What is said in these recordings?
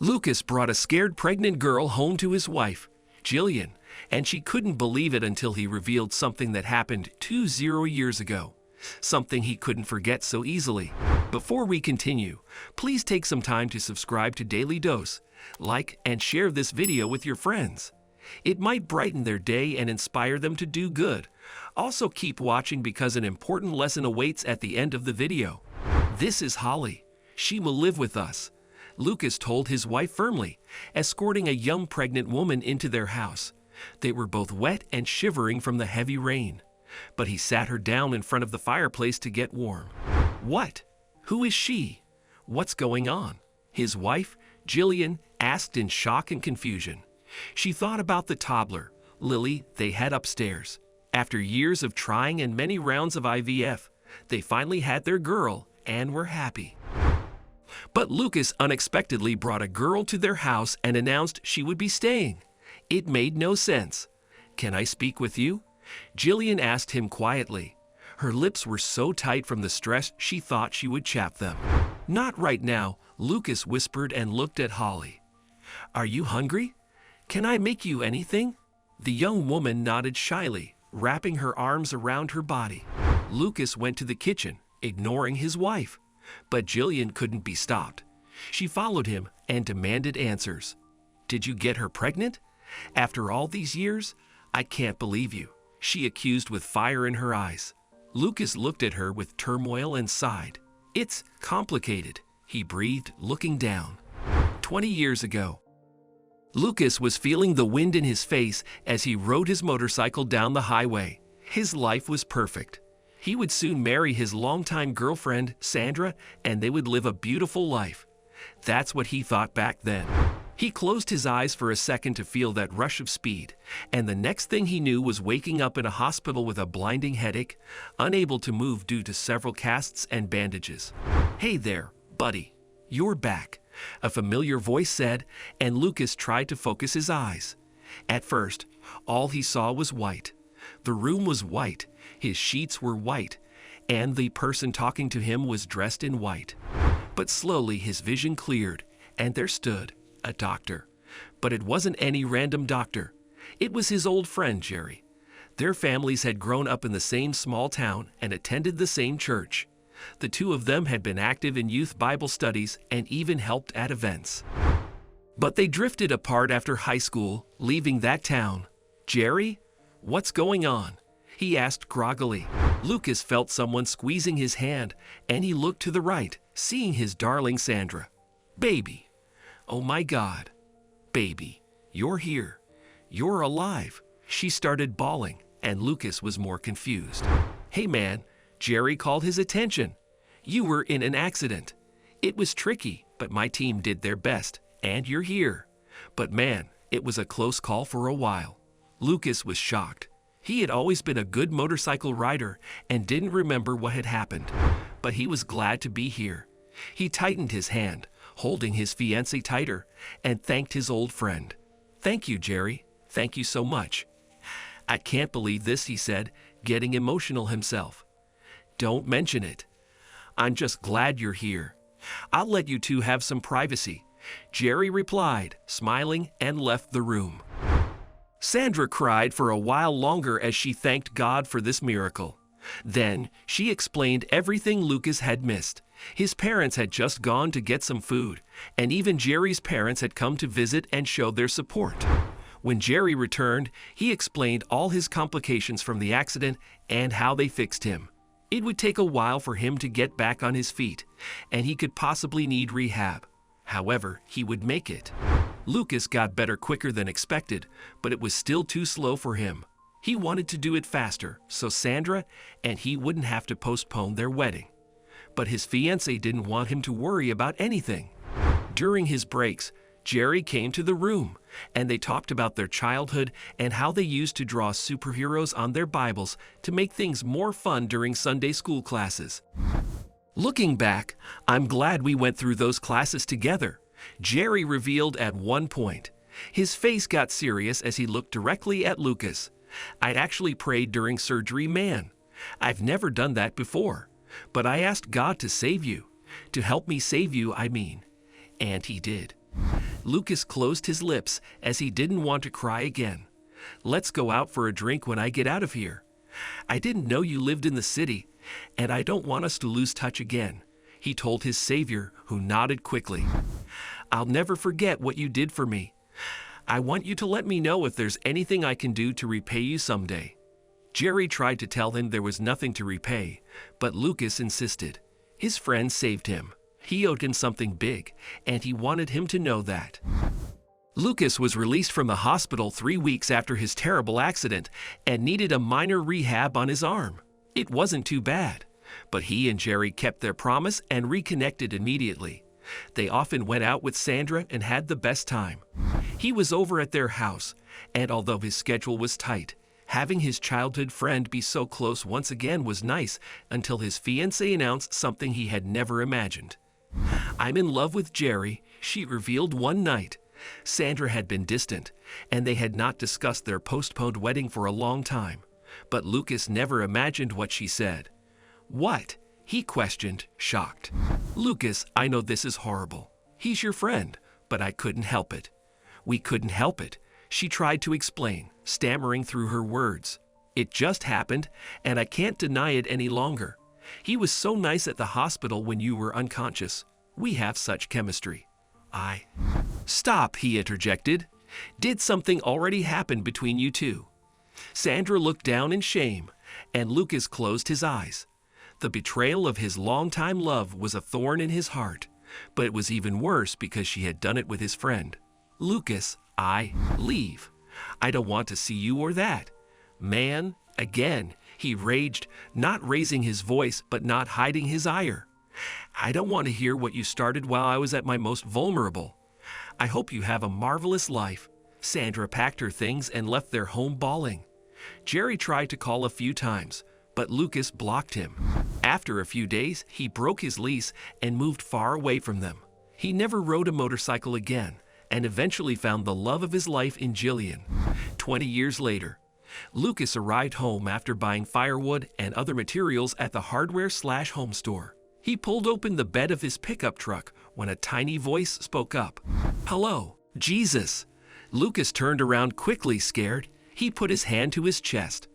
Lucas brought a scared pregnant girl home to his wife, Jillian, and she couldn't believe it until he revealed something that happened 20 years ago. Something he couldn't forget so easily. Before we continue, please take some time to subscribe to Dailydose, like and share this video with your friends. It might brighten their day and inspire them to do good. Also keep watching because an important lesson awaits at the end of the video. This is Holly. She will live with us, Lucas told his wife firmly, escorting a young pregnant woman into their house. They were both wet and shivering from the heavy rain, but he sat her down in front of the fireplace to get warm. What? Who is she? What's going on? His wife, Jillian, asked in shock and confusion. She thought about the toddler, Lily, they had upstairs. After years of trying and many rounds of IVF, they finally had their girl and were happy. But Lucas unexpectedly brought a girl to their house and announced she would be staying. It made no sense. "Can I speak with you?" Jillian asked him quietly. Her lips were so tight from the stress she thought she would chap them. "Not right now," Lucas whispered and looked at Holly. "Are you hungry? Can I make you anything?" The young woman nodded shyly, wrapping her arms around her body. Lucas went to the kitchen, ignoring his wife. But Jillian couldn't be stopped. She followed him and demanded answers. "Did you get her pregnant? After all these years? I can't believe you," she accused with fire in her eyes. Lucas looked at her with turmoil and sighed. "It's complicated," he breathed, looking down. 20 years ago. Lucas was feeling the wind in his face as he rode his motorcycle down the highway. His life was perfect. He would soon marry his longtime girlfriend, Sandra, and they would live a beautiful life. That's what he thought back then. He closed his eyes for a second to feel that rush of speed, and the next thing he knew was waking up in a hospital with a blinding headache, unable to move due to several casts and bandages. "Hey there, buddy. You're back," a familiar voice said, and Lucas tried to focus his eyes. At first, all he saw was white. The room was white, his sheets were white, and the person talking to him was dressed in white. But slowly his vision cleared, and there stood a doctor. But it wasn't any random doctor. It was his old friend, Jerry. Their families had grown up in the same small town and attended the same church. The two of them had been active in youth Bible studies and even helped at events. But they drifted apart after high school, leaving that town. "Jerry? What's going on?" he asked groggily. Lucas felt someone squeezing his hand, and he looked to the right, seeing his darling Sandra. "Baby. Oh my God. Baby, you're here. You're alive." She started bawling, and Lucas was more confused. "Hey man," Jerry called his attention. "You were in an accident. It was tricky, but my team did their best, and you're here. But man, it was a close call for a while." Lucas was shocked. He had always been a good motorcycle rider and didn't remember what had happened, but he was glad to be here. He tightened his hand, holding his fiancée tighter, and thanked his old friend. "Thank you, Jerry. Thank you so much." "I can't believe this," he said, getting emotional himself. "Don't mention it. I'm just glad you're here. I'll let you two have some privacy," Jerry replied, smiling, and left the room. Sandra cried for a while longer as she thanked God for this miracle. Then she explained everything Lucas had missed. His parents had just gone to get some food, and even Jerry's parents had come to visit and show their support. When Jerry returned, he explained all his complications from the accident and how they fixed him. It would take a while for him to get back on his feet, and he could possibly need rehab. However, he would make it. Lucas got better quicker than expected, but it was still too slow for him. He wanted to do it faster, so Sandra and he wouldn't have to postpone their wedding. But his fiancée didn't want him to worry about anything. During his breaks, Jerry came to the room, and they talked about their childhood and how they used to draw superheroes on their Bibles to make things more fun during Sunday school classes. "Looking back, I'm glad we went through those classes together," Jerry revealed at one point. His face got serious as he looked directly at Lucas. "I'd actually prayed during surgery, man. I've never done that before. But I asked God to save you. To help me save you, I mean. And he did. Lucas closed his lips as he didn't want to cry again. Let's go out for a drink when I get out of here. I didn't know you lived in the city, and I don't want us to lose touch again, he told his savior, who nodded quickly. I'll never forget what you did for me. I want you to let me know if there's anything I can do to repay you someday. Jerry tried to tell him there was nothing to repay, but Lucas insisted. His friend saved him. He owed him something big, and he wanted him to know that. Lucas was released from the hospital 3 weeks after his terrible accident and needed a minor rehab on his arm. It wasn't too bad, but he and Jerry kept their promise and reconnected immediately. They often went out with Sandra and had the best time. He was over at their house, and although his schedule was tight, having his childhood friend be so close once again was nice until his fiancée announced something he had never imagined. I'm in love with Jerry, she revealed one night. Sandra had been distant, and they had not discussed their postponed wedding for a long time. But Lucas never imagined what she said. What? He questioned, shocked. Lucas, I know this is horrible. He's your friend, but I couldn't help it. We couldn't help it, she tried to explain, stammering through her words. It just happened, and I can't deny it any longer. He was so nice at the hospital when you were unconscious. We have such chemistry. Stop, he interjected. Did something already happen between you two? Sandra looked down in shame, and Lucas closed his eyes. The betrayal of his longtime love was a thorn in his heart, but it was even worse because she had done it with his friend. Lucas, leave. I don't want to see you or that. Man, again, he raged, not raising his voice but not hiding his ire. I don't want to hear what you started while I was at my most vulnerable. I hope you have a marvelous life. Sandra packed her things and left their home bawling. Jerry tried to call a few times, but Lucas blocked him. After a few days, he broke his lease and moved far away from them. He never rode a motorcycle again and eventually found the love of his life in Jillian. 20 years later, Lucas arrived home after buying firewood and other materials at the hardware/home store. He pulled open the bed of his pickup truck when a tiny voice spoke up. Hello, Jesus. Lucas turned around quickly, scared. He put his hand to his chest.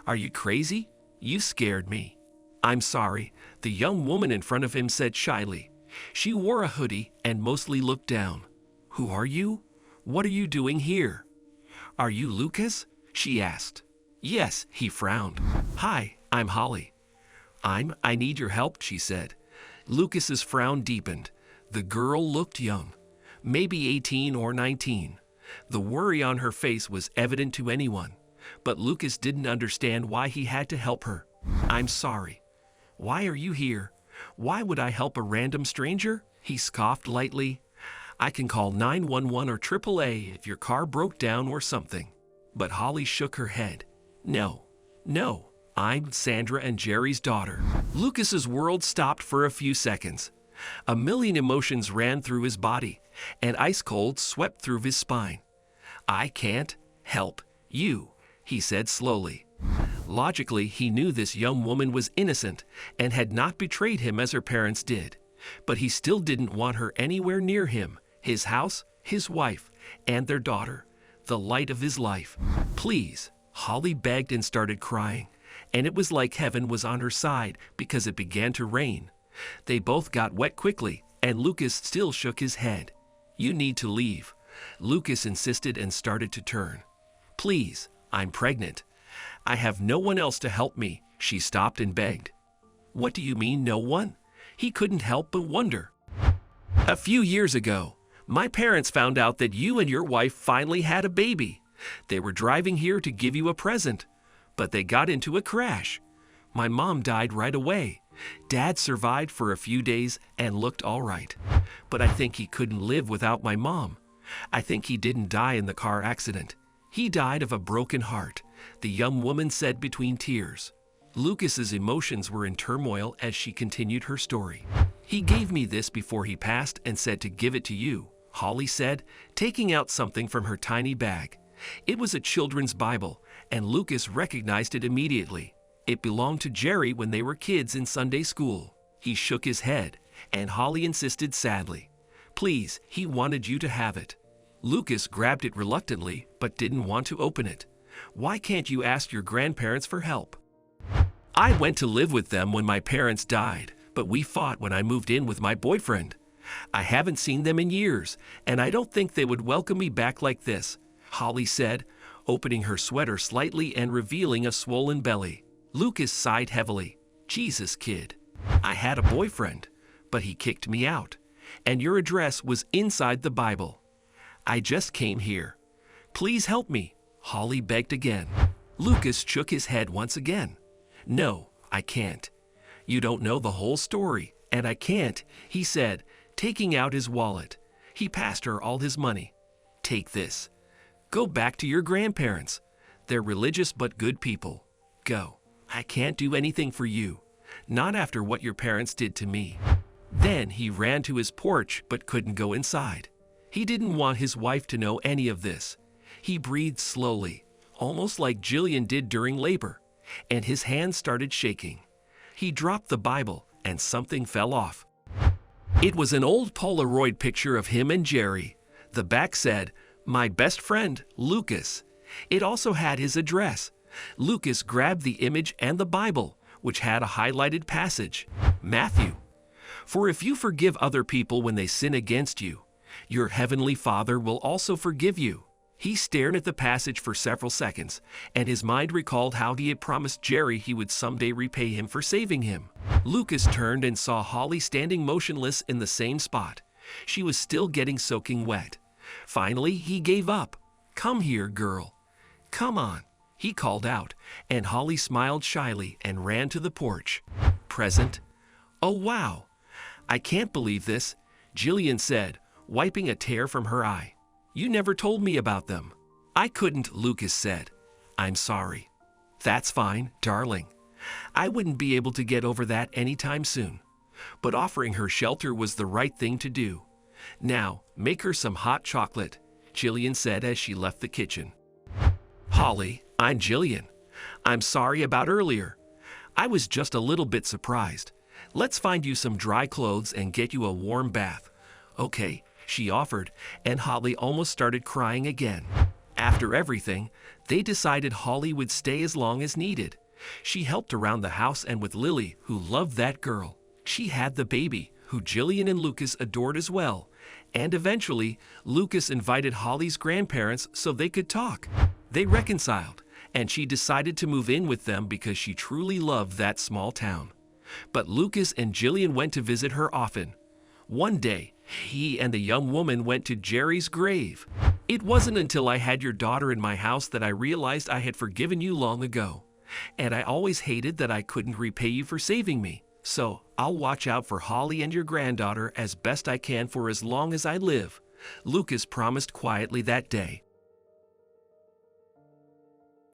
Are you crazy? You scared me. I'm sorry, the young woman in front of him said shyly. She wore a hoodie and mostly looked down. Who are you? What are you doing here? Are you Lucas? She asked. Yes, he frowned. Hi, I'm Holly. I need your help, she said. Lucas's frown deepened. The girl looked young, maybe 18 or 19. The worry on her face was evident to anyone, but Lucas didn't understand why he had to help her. I'm sorry. Why are you here? Why would I help a random stranger? He scoffed lightly. I can call 911 or AAA if your car broke down or something. But Holly shook her head. No. I'm Sandra and Jerry's daughter. Lucas's world stopped for a few seconds. A million emotions ran through his body, and ice cold swept through his spine. I can't help you, he said slowly. Logically, he knew this young woman was innocent and had not betrayed him as her parents did. But he still didn't want her anywhere near him, his house, his wife, and their daughter, the light of his life. Please, Holly begged and started crying. And it was like heaven was on her side because it began to rain. They both got wet quickly, and Lucas still shook his head. You need to leave. Lucas insisted and started to turn. Please, I'm pregnant. I have no one else to help me, she stopped and begged. What do you mean, no one? He couldn't help but wonder. A few years ago, my parents found out that you and your wife finally had a baby. They were driving here to give you a present, but they got into a crash. My mom died right away. Dad survived for a few days and looked all right. But I think he couldn't live without my mom. I think he didn't die in the car accident. He died of a broken heart, the young woman said between tears. Lucas's emotions were in turmoil as she continued her story. He gave me this before he passed and said to give it to you, Holly said, taking out something from her tiny bag. It was a children's Bible, and Lucas recognized it immediately. It belonged to Jerry when they were kids in Sunday school. He shook his head, and Holly insisted sadly. Please, he wanted you to have it. Lucas grabbed it reluctantly but didn't want to open it. Why can't you ask your grandparents for help? I went to live with them when my parents died, but we fought when I moved in with my boyfriend. I haven't seen them in years, and I don't think they would welcome me back like this, Holly said, opening her sweater slightly and revealing a swollen belly. Lucas sighed heavily. Jesus, kid. I had a boyfriend, but he kicked me out, and your address was inside the Bible. I just came here. Please help me, Holly begged again. Lucas shook his head once again. No, I can't. You don't know the whole story, and I can't, he said, taking out his wallet. He passed her all his money. Take this. Go back to your grandparents. They're religious but good people. Go. I can't do anything for you. Not after what your parents did to me. Then he ran to his porch but couldn't go inside. He didn't want his wife to know any of this. He breathed slowly, almost like Jillian did during labor, and his hands started shaking. He dropped the Bible and something fell off. It was an old Polaroid picture of him and Jerry. The back said, "My best friend, Lucas." It also had his address. Lucas grabbed the image and the Bible, which had a highlighted passage. Matthew. For if you forgive other people when they sin against you, your heavenly Father will also forgive you. He stared at the passage for several seconds, and his mind recalled how he had promised Jerry he would someday repay him for saving him. Lucas turned and saw Holly standing motionless in the same spot. She was still getting soaking wet. Finally, he gave up. Come here, girl. Come on, he called out, and Holly smiled shyly and ran to the porch. Present? Oh, wow. I can't believe this, Jillian said, wiping a tear from her eye. You never told me about them. I couldn't, Lucas said. I'm sorry. That's fine, darling. I wouldn't be able to get over that anytime soon. But offering her shelter was the right thing to do. Now, make her some hot chocolate, Jillian said as she left the kitchen. Holly, I'm Jillian. I'm sorry about earlier. I was just a little bit surprised. Let's find you some dry clothes and get you a warm bath. Okay, she offered, and Holly almost started crying again. After everything, they decided Holly would stay as long as needed. She helped around the house and with Lily, who loved that girl. She had the baby, who Jillian and Lucas adored as well. And eventually, Lucas invited Holly's grandparents so they could talk. They reconciled, and she decided to move in with them because she truly loved that small town. But Lucas and Jillian went to visit her often. One day, he and the young woman went to Jerry's grave. It wasn't until I had your daughter in my house that I realized I had forgiven you long ago. And I always hated that I couldn't repay you for saving me. So I'll watch out for Holly and your granddaughter as best I can for as long as I live, Lucas promised quietly that day.